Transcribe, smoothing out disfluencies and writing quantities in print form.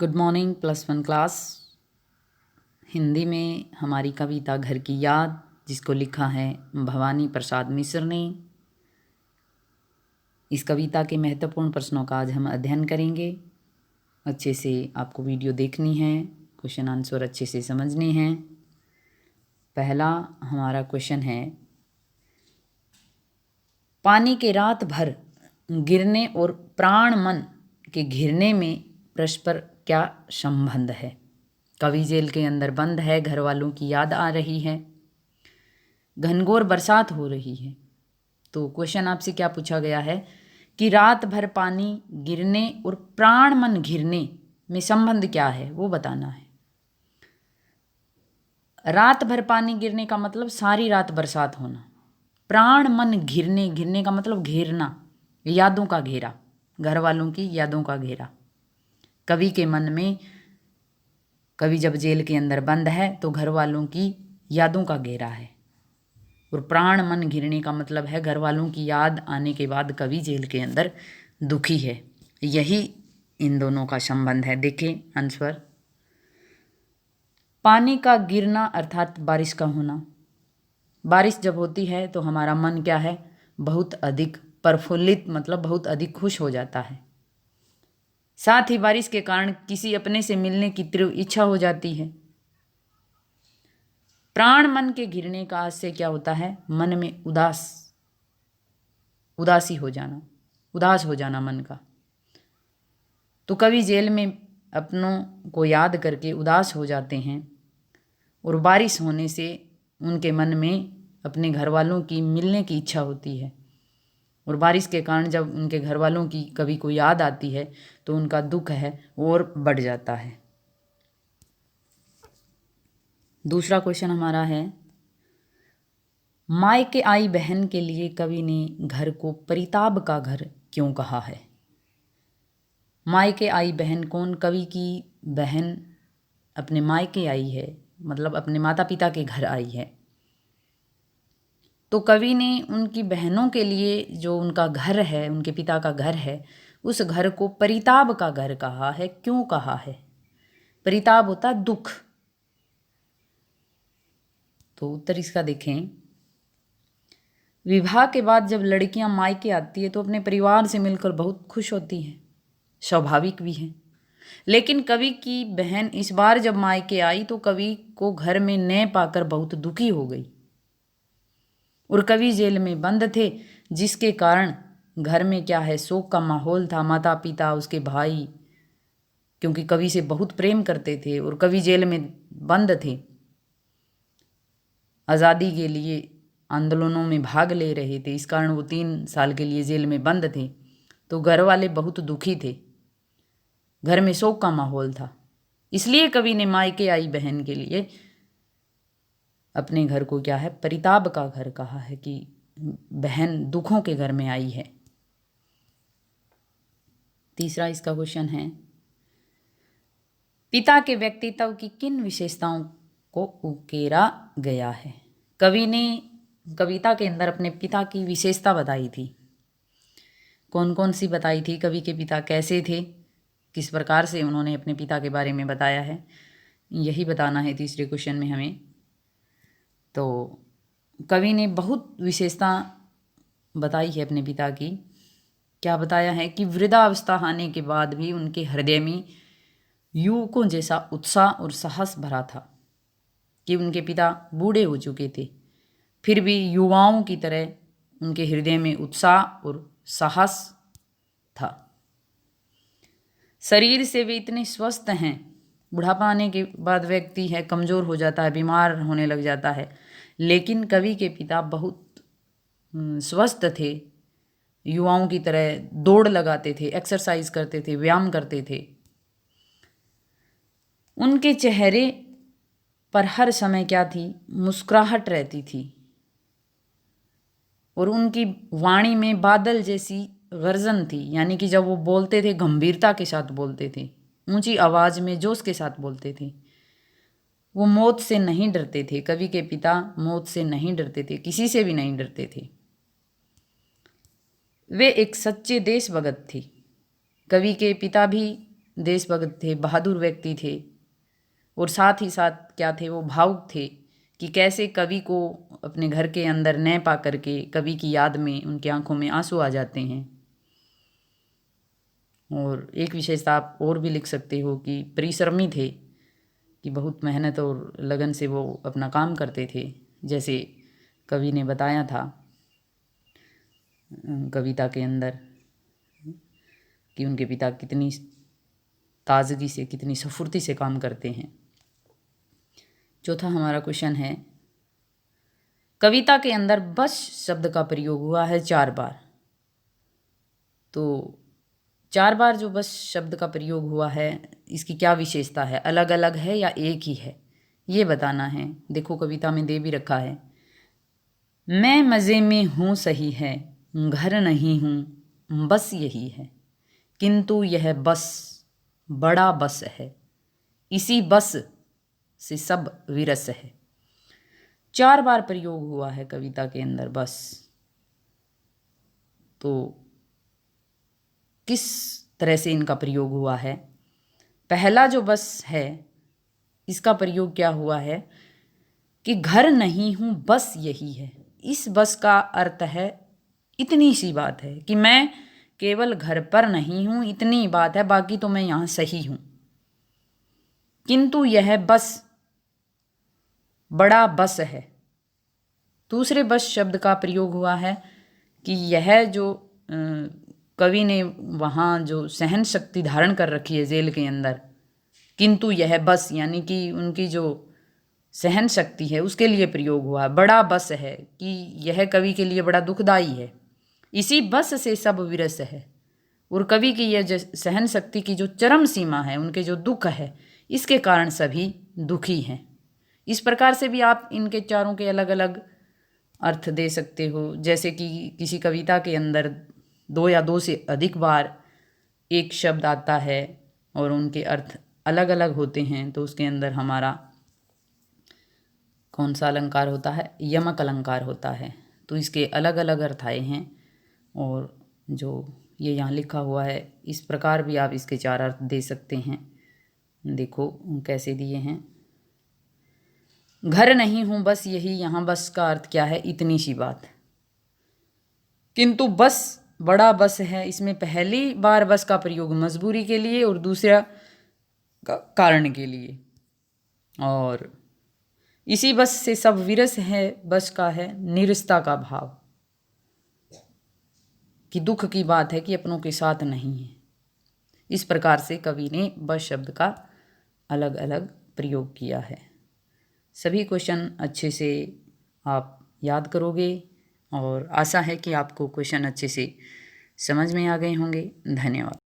Good morning +1 class. Hindi में हमारी कविता घर की याद, जिसको लिखा है भवानी प्रसाद मिश्र ने। इस कविता के महत्वपूर्ण प्रश्नों का आज हम अध्ययन करेंगे। अच्छे से आपको वीडियो देखनी है, क्वेश्चन आंसर अच्छे से समझने हैं। पहला हमारा क्वेश्चन है, पानी के रात भर गिरने और प्राण मन के घिरने में परस्पर क्या संबंध है। कवि जेल के अंदर बंद है, घर वालों की याद आ रही है, घनघोर बरसात हो रही है। तो क्वेश्चन आपसे क्या पूछा गया है कि रात भर पानी गिरने और प्राण मन घिरने में संबंध क्या है, वो बताना है। रात भर पानी गिरने का मतलब सारी रात बरसात होना। प्राण मन घिरने, घिरने का मतलब घेरना, यादों का घेरा, घर वालों की यादों का घेरा। कवि के मन में, कवि जब जेल के अंदर बंद है तो घर वालों की यादों का घेरा है। और प्राण मन घिरने का मतलब है घर वालों की याद आने के बाद कवि जेल के अंदर दुखी है। यही इन दोनों का संबंध है। देखें आंसर। पानी का गिरना अर्थात बारिश का होना। बारिश जब होती है तो हमारा मन क्या है, बहुत अधिक प्रफुल्लित, मतलब बहुत अधिक खुश हो जाता है। साथ ही बारिश के कारण किसी अपने से मिलने की तीव्र इच्छा हो जाती है। प्राण मन के घिरने का से क्या होता है, मन में उदासी हो जाना, उदास हो जाना मन का। तो कवि जेल में अपनों को याद करके उदास हो जाते हैं और बारिश होने से उनके मन में अपने घर वालों की मिलने की इच्छा होती है। और बारिश के कारण जब उनके घर वालों की कवि को याद आती है तो उनका दुख है और बढ़ जाता है। दूसरा क्वेश्चन हमारा है, मायके आई बहन के लिए कवि ने घर को परिताप का घर क्यों कहा है। मायके आई बहन कौन, कवि की बहन अपने मायके आई है, मतलब अपने माता पिता के घर आई है। तो कवि ने उनकी बहनों के लिए जो उनका घर है, उनके पिता का घर है, उस घर को परिताप का घर कहा है। क्यों कहा है? परिताप होता है दुख। तो उत्तर इसका देखें। विवाह के बाद जब लड़कियां मायके आती है तो अपने परिवार से मिलकर बहुत खुश होती हैं, स्वाभाविक भी है। लेकिन कवि की बहन इस बार जब मायके आई तो कवि को घर में न पाकर बहुत दुखी हो गई। और कवि जेल में बंद थे, जिसके कारण घर में क्या है, शोक का माहौल था। माता पिता, उसके भाई, क्योंकि कवि से बहुत प्रेम करते थे और कवि जेल में बंद थे, आज़ादी के लिए आंदोलनों में भाग ले रहे थे। इस कारण वो 3 साल के लिए जेल में बंद थे। तो घर वाले बहुत दुखी थे, घर में शोक का माहौल था। इसलिए कवि ने मायके आई बहन के लिए अपने घर को क्या है, परिताप का घर कहा है कि बहन दुखों के घर में आई है। तीसरा इसका क्वेश्चन है, पिता के व्यक्तित्व की किन विशेषताओं को उकेरा गया है। कवि ने कविता के अंदर अपने पिता की विशेषता बताई थी। कौन कौन सी बताई थी? कवि के पिता कैसे थे, किस प्रकार से उन्होंने अपने पिता के बारे में बताया है, यही बताना है तीसरे क्वेश्चन में हमें। तो कवि ने बहुत विशेषता बताई है अपने पिता की। क्या बताया है कि वृद्धावस्था आने के बाद भी उनके हृदय में युवकों जैसा उत्साह और साहस भरा था। कि उनके पिता बूढ़े हो चुके थे, फिर भी युवाओं की तरह उनके हृदय में उत्साह और साहस था। शरीर से वे इतने स्वस्थ हैं। बुढ़ापा आने के बाद व्यक्ति है कमज़ोर हो जाता है, बीमार होने लग जाता है, लेकिन कवि के पिता बहुत स्वस्थ थे, युवाओं की तरह दौड़ लगाते थे, एक्सरसाइज करते थे, व्यायाम करते थे। उनके चेहरे पर हर समय क्या थी, मुस्कुराहट रहती थी। और उनकी वाणी में बादल जैसी गर्जन थी, यानी कि जब वो बोलते थे गंभीरता के साथ बोलते थे, ऊंची आवाज़ में जोश के साथ बोलते थे। वो मौत से नहीं डरते थे। कवि के पिता मौत से नहीं डरते थे, किसी से भी नहीं डरते थे। वे एक सच्चे देशभक्त थे। कवि के पिता भी देशभक्त थे, बहादुर व्यक्ति थे, और साथ ही साथ क्या थे, वो भावुक थे कि कैसे कवि को अपने घर के अंदर न पा करके कवि की याद में उनकी आंखों में आंसू आ जाते हैं। और एक विशेषता आप और भी लिख सकते हो कि परिश्रमी थे, कि बहुत मेहनत और लगन से वो अपना काम करते थे, जैसे कवि ने बताया था कविता के अंदर कि उनके पिता कितनी ताजगी से, कितनी स्फूर्ति से काम करते हैं। चौथा हमारा क्वेश्चन है, कविता के अंदर बस शब्द का प्रयोग हुआ है 4 बार। तो 4 बार जो बस शब्द का प्रयोग हुआ है, इसकी क्या विशेषता है, अलग अलग है या एक ही है, ये बताना है। देखो कविता में दे भी रखा है, मैं मज़े में हूँ सही है, घर नहीं हूँ बस यही है, किंतु यह बस बड़ा बस है, इसी बस से सब विरस है। 4 बार प्रयोग हुआ है कविता के अंदर बस। तो किस तरह से इनका प्रयोग हुआ है? पहला जो बस है, इसका प्रयोग क्या हुआ है कि घर नहीं हूँ बस यही है। इस बस का अर्थ है इतनी सी बात है कि मैं केवल घर पर नहीं हूँ, इतनी बात है, बाकी तो मैं यहाँ सही हूँ। किंतु यह बस बड़ा बस है। दूसरे बस शब्द का प्रयोग हुआ है कि यह जो कवि ने वहाँ जो सहन शक्ति धारण कर रखी है जेल के अंदर, किंतु यह बस यानी कि उनकी जो सहन शक्ति है उसके लिए प्रयोग हुआ। बड़ा बस है कि यह कवि के लिए बड़ा दुखदाई है, इसी बस से सब विरस है। और कवि की यह सहन शक्ति की जो चरम सीमा है, उनके जो दुख है, इसके कारण सभी दुखी हैं। इस प्रकार से भी आप इनके चारों के अलग अलग अर्थ दे सकते हो। जैसे कि किसी कविता के अंदर 2 या 2 से अधिक बार एक शब्द आता है और उनके अर्थ अलग अलग होते हैं, तो उसके अंदर हमारा कौन सा अलंकार होता है? यमक अलंकार होता है। तो इसके अलग अलग अर्थ आए हैं, और जो ये यहाँ लिखा हुआ है इस प्रकार भी आप इसके 4 अर्थ दे सकते हैं। देखो कैसे दिए हैं। घर नहीं हूँ बस यही, यहाँ बस का अर्थ क्या है? इतनी सी बात। किंतु बस बड़ा बस है, इसमें पहली बार बस का प्रयोग मजबूरी के लिए और दूसरा कारण के लिए। और इसी बस से सब विरस है, बस का है निरस्ता का भाव, कि दुख की बात है कि अपनों के साथ नहीं है। इस प्रकार से कवि ने बस शब्द का अलग अलग प्रयोग किया है। सभी क्वेश्चन अच्छे से आप याद करोगे, और आशा है कि आपको क्वेश्चन अच्छे से समझ में आ गए होंगे। धन्यवाद।